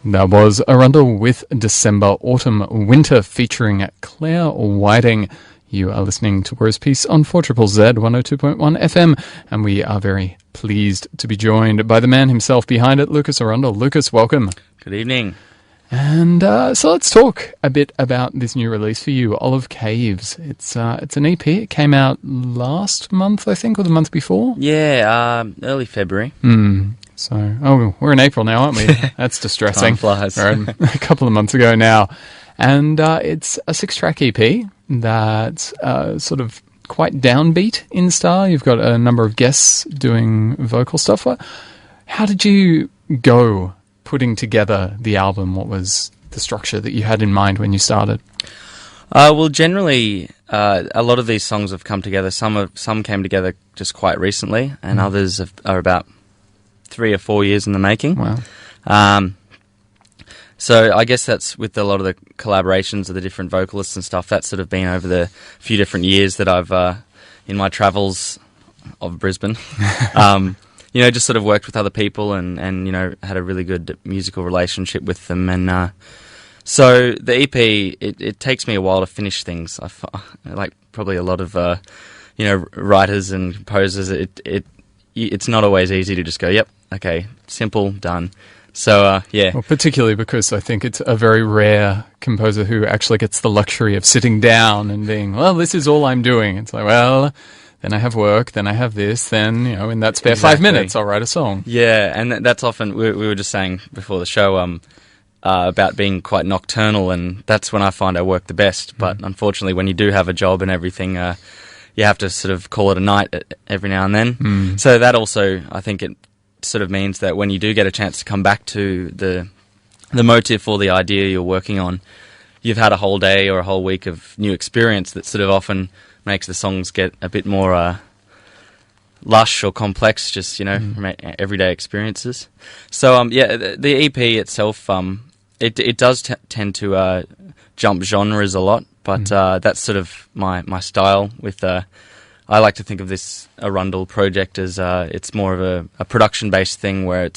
That was Arundel with December, Autumn, Winter featuring Claire Whiting. You are listening to Where's Peace on 4ZZZ 102.1 FM, and we are very pleased to be joined by the man himself behind it, Lucas Arundel. Lucas, welcome. Good evening. And so let's talk a bit about this new release for you, Olive Caves. It's an EP. It came out last month, I think, or the month before? Yeah, early February. So, we're in April now, aren't we? That's distressing. Time flies. We're a couple of months ago now. And it's a 6-track EP that's sort of quite downbeat in style. You've got a number of guests doing vocal stuff. How did you go putting together the album? What was the structure that you had in mind when you started? Well, generally, a lot of these songs have come together. Some came together just quite recently, and others are about 3 or 4 years in the making. Wow. So I guess that's with a lot of the collaborations of the different vocalists and stuff. That's sort of been over the few different years that I've, in my travels of Brisbane, just sort of worked with other people and had a really good musical relationship with them. And so the EP, it takes me a while to finish things. Like probably a lot of, writers and composers, it's not always easy to just go, yep, okay, simple, done. So, yeah. Well, particularly because I think it's a very rare composer who actually gets the luxury of sitting down and being, well, this is all I'm doing. It's like, well, then I have work, then I have this, then, in that spare 5 minutes, I'll write a song. Yeah, and that's often, we were just saying before the show about being quite nocturnal, and that's when I find I work the best. But unfortunately, when you do have a job and everything, you have to sort of call it a night every now and then. So that also, I think it sort of means that when you do get a chance to come back to the motif or the idea you're working on, you've had a whole day or a whole week of new experience that sort of often makes the songs get a bit more lush or complex, just, from everyday experiences. So, the EP itself, it does tend to jump genres a lot, but that's sort of my style with... I like to think of this Arundel project as it's more of a production-based thing where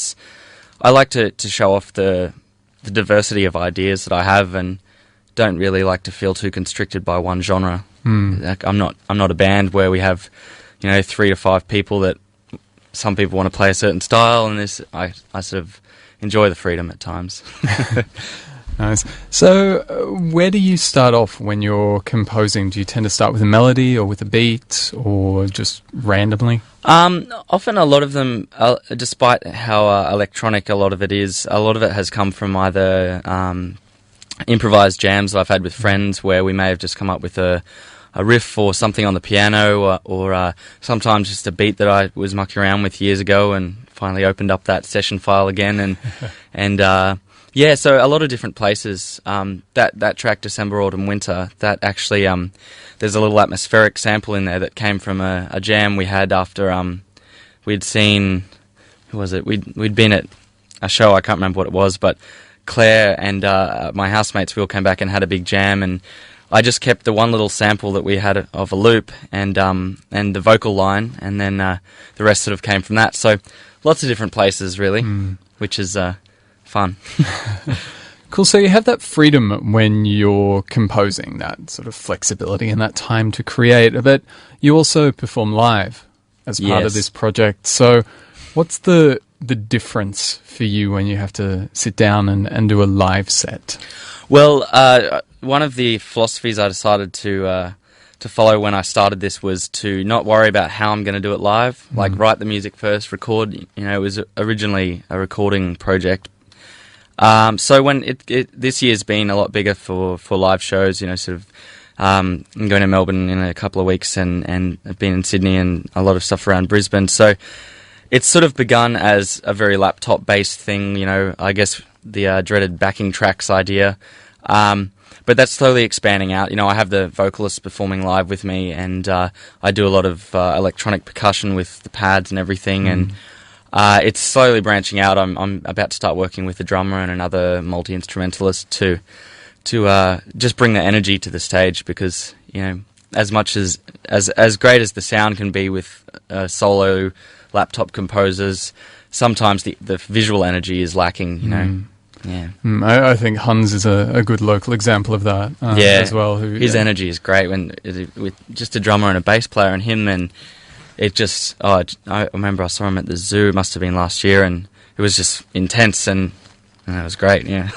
I like to show off the diversity of ideas that I have and don't really like to feel too constricted by one genre. Like, I'm not a band where we have 3 to 5 people that some people want to play a certain style, and I sort of enjoy the freedom at times. Nice. So where do you start off when you're composing? Do you tend to start with a melody or with a beat or just randomly? Often a lot of them, despite how electronic a lot of it is, a lot of it has come from either improvised jams that I've had with friends where we may have just come up with a riff or something on the piano or sometimes just a beat that I was mucking around with years ago and finally opened up that session file again and yeah, so a lot of different places. That track, December, Autumn, Winter, that actually, there's a little atmospheric sample in there that came from a jam we had after we'd seen, who was it? We'd been at a show, I can't remember what it was, but Claire and my housemates, we all came back and had a big jam, and I just kept the one little sample that we had of a loop and the vocal line, and then the rest sort of came from that. So lots of different places, really, which is... fun. Cool. So you have that freedom when you're composing, that sort of flexibility and that time to create, but you also perform live as part of this project. So what's the difference for you when you have to sit down and do a live set? Well, one of the philosophies I decided to follow when I started this was to not worry about how I'm going to do it live, like write the music first, record. It was originally a recording project. So when this year's been a lot bigger for live shows, sort of, I'm going to Melbourne in a couple of weeks and I've been in Sydney and a lot of stuff around Brisbane. So it's sort of begun as a very laptop-based thing, I guess the dreaded backing tracks idea. But that's slowly expanding out. I have the vocalists performing live with me and I do a lot of electronic percussion with the pads and everything and... it's slowly branching out. I'm about to start working with a drummer and another multi-instrumentalist to just bring the energy to the stage because, as much as great as the sound can be with solo laptop composers, sometimes the visual energy is lacking, you know. Yeah. I think Hans is a good local example of that as well. His energy is great with just a drummer and a bass player and him, and it just, I remember I saw him at the zoo, it must have been last year, and it was just intense, and it was great, yeah.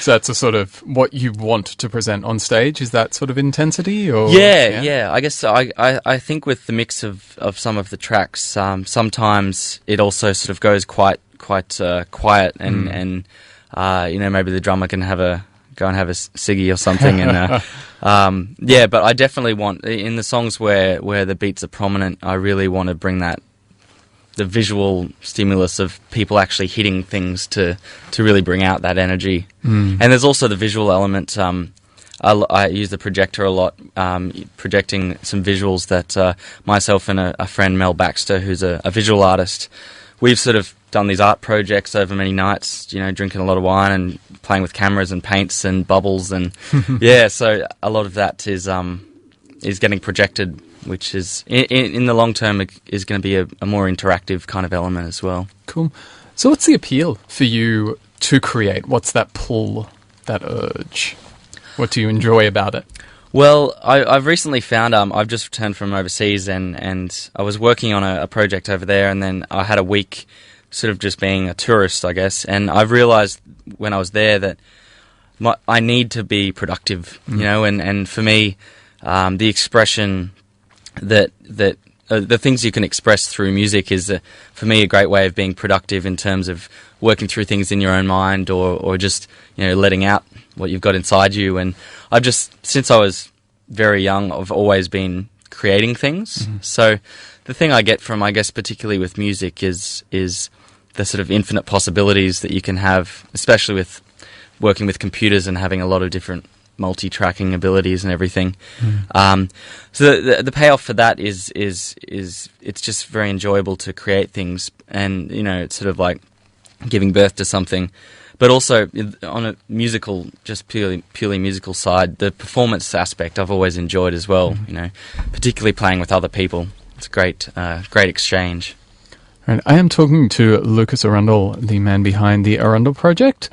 So that's a sort of what you want to present on stage, is that sort of intensity? Or Yeah. I guess I think with the mix of some of the tracks, sometimes it also sort of goes quite quiet, and maybe the drummer can go and have a ciggy or something, and but I definitely want, in the songs where the beats are prominent, I really want to bring the visual stimulus of people actually hitting things to really bring out that energy. And there's also the visual element. I use the projector a lot, projecting some visuals that myself and a friend, Mel Baxter, who's a visual artist, we've sort of done these art projects over many nights, drinking a lot of wine and playing with cameras and paints and bubbles, and so a lot of that is getting projected, which is in the long term is going to be a more interactive kind of element as well. Cool. So what's the appeal for you to create? What's that pull, that urge? What do you enjoy about it? Well, I've recently found I've just returned from overseas, and I was working on a project over there, and then I had a week sort of just being a tourist, I guess, and I've realised when I was there that I need to be productive, and for me, the expression that the things you can express through music is, for me, a great way of being productive in terms of working through things in your own mind, or just letting out what you've got inside you. And I've just, since I was very young, I've always been creating things. So the thing I get from, I guess, particularly with music is the sort of infinite possibilities that you can have, especially with working with computers and having a lot of different multi-tracking abilities and everything. So the payoff for that is it's just very enjoyable to create things, and it's sort of like giving birth to something. But also on a musical, just purely musical side, the performance aspect I've always enjoyed as well. Particularly playing with other people. It's a great exchange. Right, I am talking to Lucas Arundel, the man behind the Arundel project,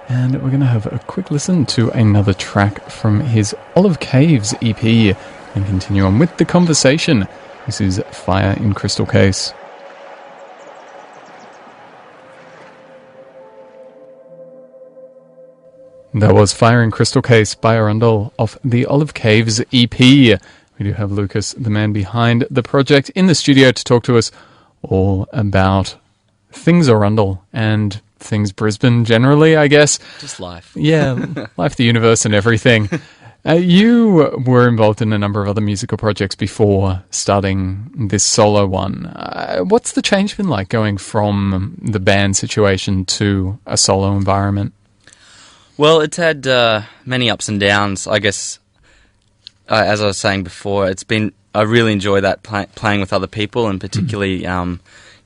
and we're going to have a quick listen to another track from his Olive Caves EP and continue on with the conversation. This is Fire in Crystal Case. That was Fire in Crystal Case by Arundel off the Olive Caves EP. We do have Lucas, the man behind the project, in the studio to talk to us all about things Arundel and things Brisbane generally, I guess. Just life. Yeah, life, the universe and everything. You were involved in a number of other musical projects before starting this solo one. What's the change been like going from the band situation to a solo environment? Well, it's had many ups and downs. I guess, as I was saying before, I really enjoy that playing with other people, and particularly,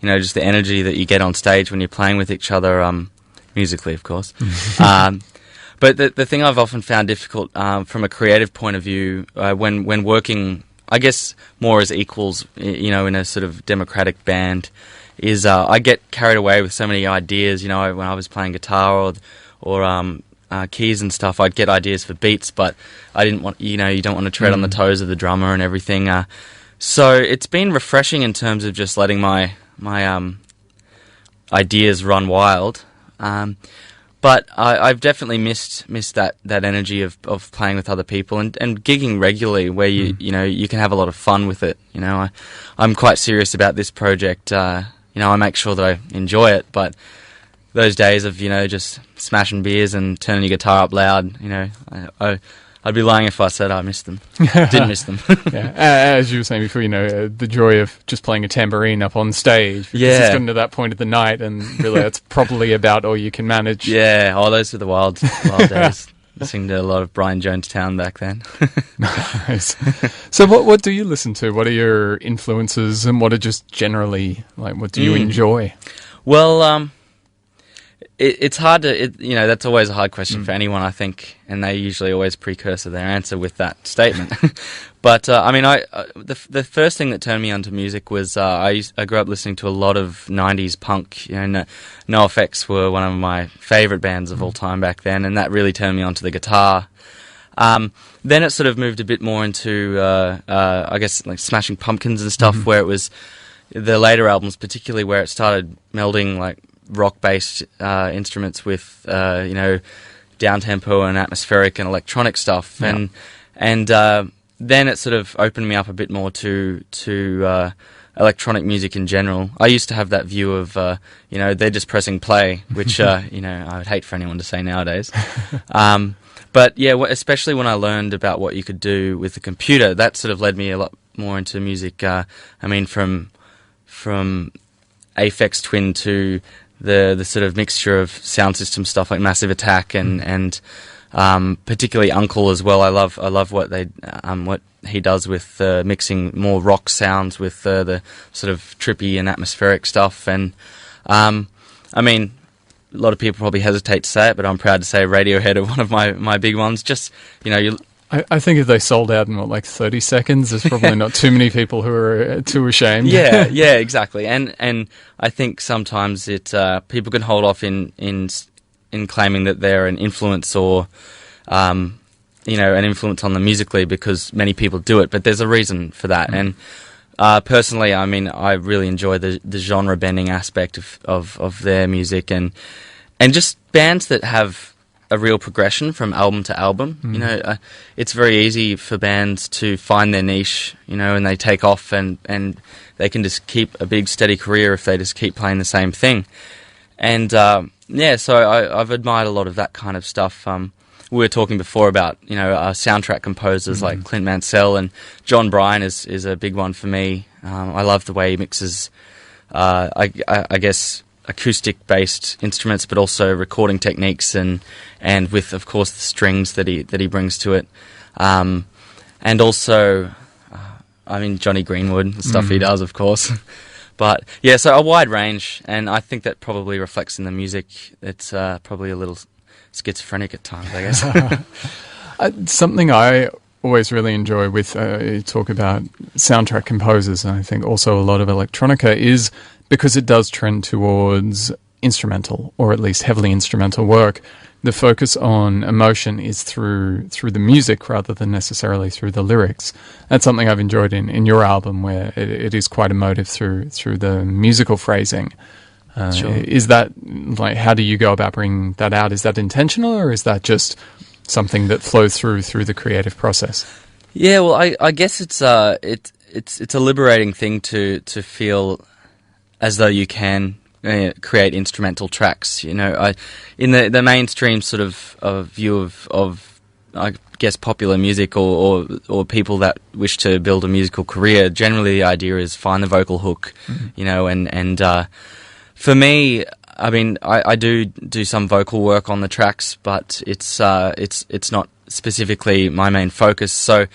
just the energy that you get on stage when you're playing with each other, musically, of course. But the thing I've often found difficult from a creative point of view, when working, I guess, more as equals, in a sort of democratic band, is I get carried away with so many ideas. When I was playing guitar or keys and stuff, I'd get ideas for beats, but I didn't want, you don't want to tread on the toes of the drummer and everything. So it's been refreshing in terms of just letting my ideas run wild. But I've definitely missed that energy of playing with other people and gigging regularly, where you can have a lot of fun with it. I'm quite serious about this project. I make sure that I enjoy it, but those days of just smashing beers and turning your guitar up loud, I'd be lying if I said I missed them. Didn't miss them. Yeah. As you were saying before, the joy of just playing a tambourine up on stage. Because it's gotten to that point of the night, and really that's probably about all you can manage. Yeah, those were the wild days. Listening to a lot of Brian Jonestown back then. Nice. So what do you listen to? What are your influences, and what are just generally, what do you enjoy? Well, it's hard to, that's always a hard question for anyone, I think, and they usually always precursor their answer with that statement. But the first thing that turned me onto music was I grew up listening to a lot of '90s punk. NoFX were one of my favorite bands of all time back then, and that really turned me onto the guitar. Then it sort of moved a bit more into, I guess, like Smashing Pumpkins and stuff, where it was the later albums, particularly where it started melding like rock-based instruments with, down-tempo and atmospheric and electronic stuff, and then it sort of opened me up a bit more to electronic music in general. I used to have that view of, they're just pressing play, which, I would hate for anyone to say nowadays. But yeah, especially when I learned about what you could do with the computer, that sort of led me a lot more into music. From Aphex Twin to the sort of mixture of sound system stuff like Massive Attack and particularly Uncle as well. I love what what he does with mixing more rock sounds with the sort of trippy and atmospheric stuff. And a lot of people probably hesitate to say it, but I'm proud to say Radiohead are one of my big ones. Just I think if they sold out in 30 seconds, there's probably not too many people who are too ashamed. Yeah, exactly. And I think sometimes people can hold off in claiming that they're an influence or an influence on them musically because many people do it, but there's a reason for that. And personally, I really enjoy the genre bending aspect of their music and just bands that have a real progression from album to album. It's very easy for bands to find their niche, and they take off and they can just keep a big steady career if they just keep playing the same thing. And so I've admired a lot of that kind of stuff. We were talking before about soundtrack composers like Clint Mansell, and John Bryan is a big one for me. I love the way he mixes, I guess, acoustic-based instruments, but also recording techniques, and with, of course, the strings that he brings to it, and also, Johnny Greenwood, the stuff he does, of course. But yeah, so a wide range, and I think that probably reflects in the music. It's probably a little schizophrenic at times, I guess. Something I always really enjoy with you talk about soundtrack composers, and I think also a lot of electronica, is because it does trend towards instrumental, or at least heavily instrumental work. The focus on emotion is through the music rather than necessarily through the lyrics. That's something I've enjoyed in your album, where it is quite emotive through the musical phrasing. Sure. Is that, how do you go about bringing that out? Is that intentional, or is that just something that flows through the creative process? Yeah, well, I guess it's a liberating thing to feel as though you can create instrumental tracks. In the mainstream sort of view of I guess popular music or people that wish to build a musical career, generally the idea is find the vocal hook, and for me, I do some vocal work on the tracks, but it's not specifically my main focus. So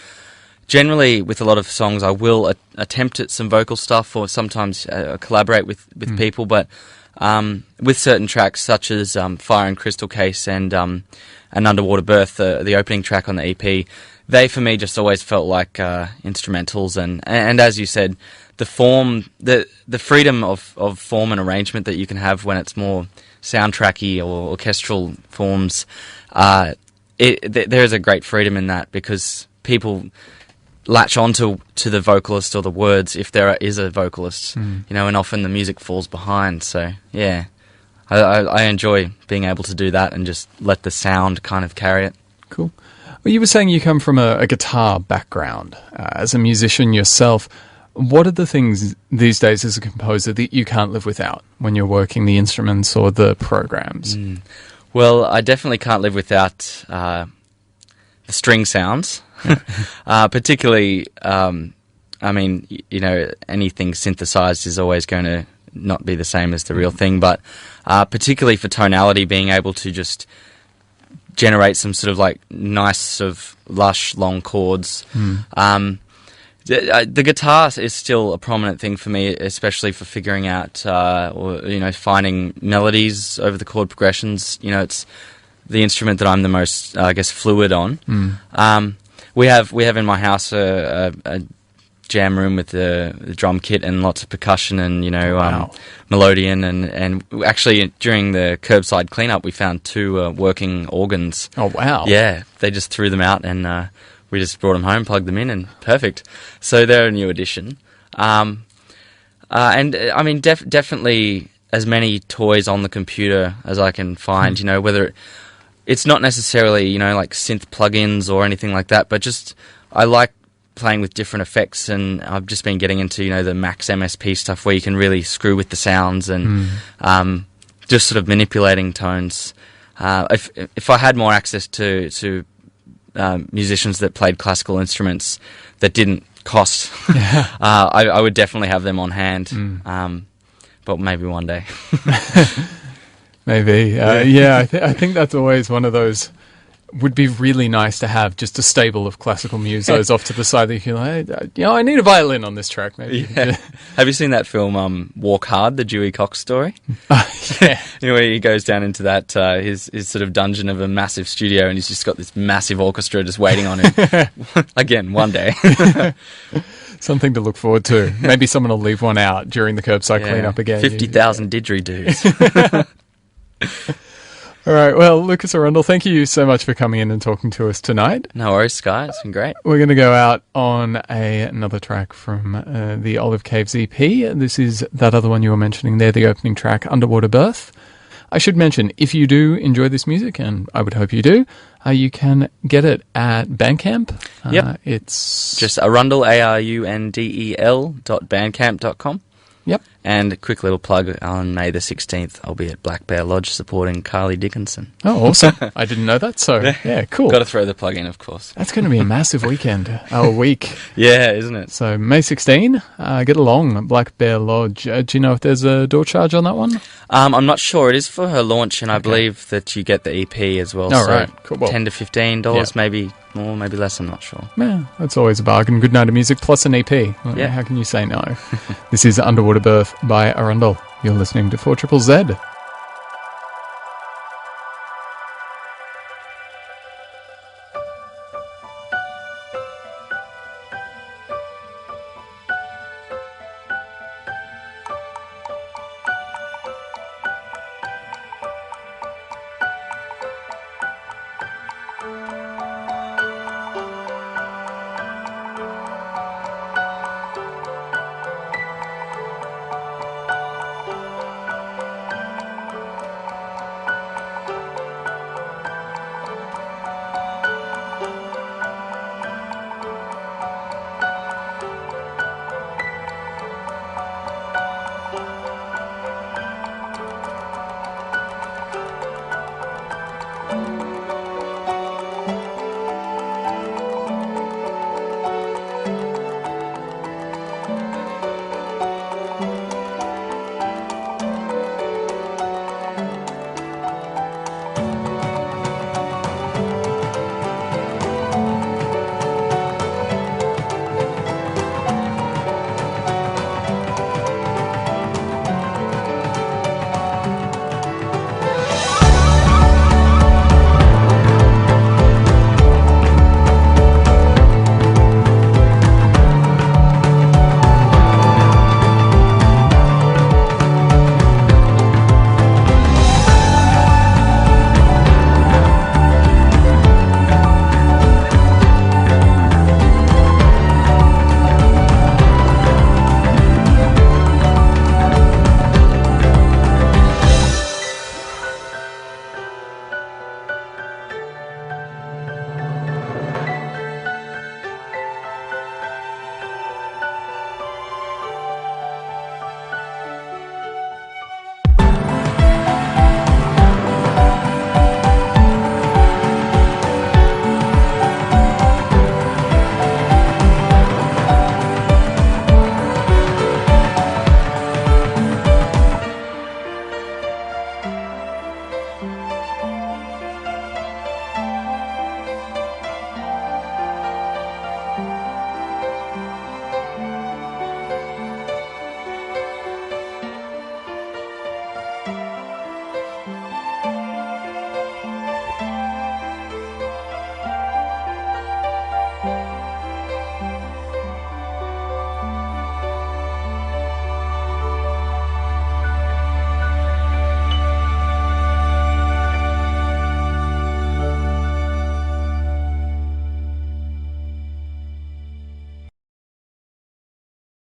generally, with a lot of songs, I will attempt at some vocal stuff, or sometimes collaborate with people. But with certain tracks, such as Fire and Crystal Case and Underwater Birth, the opening track on the EP, they for me just always felt like instrumentals. And as you said, the form, the freedom of form and arrangement that you can have when it's more soundtracky or orchestral forms, there is a great freedom in that, because people latch onto the vocalist or the words if there is a vocalist, and often the music falls behind. So yeah, I enjoy being able to do that and just let the sound kind of carry it. Cool. Well, you were saying you come from a guitar background. As a musician yourself, what are the things these days as a composer that you can't live without when you're working the instruments or the programs? Well, I definitely can't live without the string sounds. Particularly, anything synthesized is always going to not be the same as the real thing, but particularly for tonality, being able to just generate some sort of nice, sort of lush, long chords. The guitar is still a prominent thing for me, especially for figuring out, finding melodies over the chord progressions. It's the instrument that I'm the most, I guess, fluid on. We have in my house a jam room with the drum kit and lots of percussion and melodeon and actually during the curbside cleanup we found 2 working organs. Oh wow! Yeah, they just threw them out and we just brought them home, plugged them in, and perfect. So they're a new addition. And I mean definitely as many toys on the computer as I can find. Whether it's not necessarily like synth plugins or anything like that, but just I like playing with different effects, and I've just been getting into the Max MSP stuff where you can really screw with the sounds and just sort of manipulating tones. If I had more access to musicians that played classical instruments that didn't cost, I would definitely have them on hand. But maybe one day. Maybe, I think that's always one of those. Would be really nice to have just a stable of classical musos off to the side that you can, I need a violin on this track, maybe. Yeah. Have you seen that film, Walk Hard, the Dewey Cox story? Yeah. Where he goes down into that, his sort of dungeon of a massive studio and he's just got this massive orchestra just waiting on him. Again, one day. Something to look forward to. Maybe someone will leave one out during the curbside cleanup again. 50,000 didgeridoos. All right, well, Lucas Arundel, thank you so much for coming in and talking to us tonight. No worries, Sky. It's been great. We're going to go out on another track from the Olive Caves EP. This is that other one you were mentioning there, the opening track, Underwater Birth. I should mention, if you do enjoy this music, and I would hope you do, you can get it at Bandcamp. Yep. It's just Arundel, ARUNDEL.bandcamp.com. Yep. And a quick little plug, on May the 16th, I'll be at Black Bear Lodge supporting Carly Dickinson. Oh, awesome. I didn't know that, so yeah, cool. Got to throw the plug in, of course. That's going to be a massive weekend, a week. Yeah, isn't it? So May 16, get along, Black Bear Lodge. Do you know if there's a door charge on that one? I'm not sure. It is for her launch, and I believe that you get the EP as well. Oh, so right. Cool. Well, $10 to $15, maybe more, maybe less, I'm not sure. Yeah, that's always a bargain. Good night of music plus an EP. Yeah. How can you say no? This is Underwater Birth by Arundel. You're listening to 4ZZZ.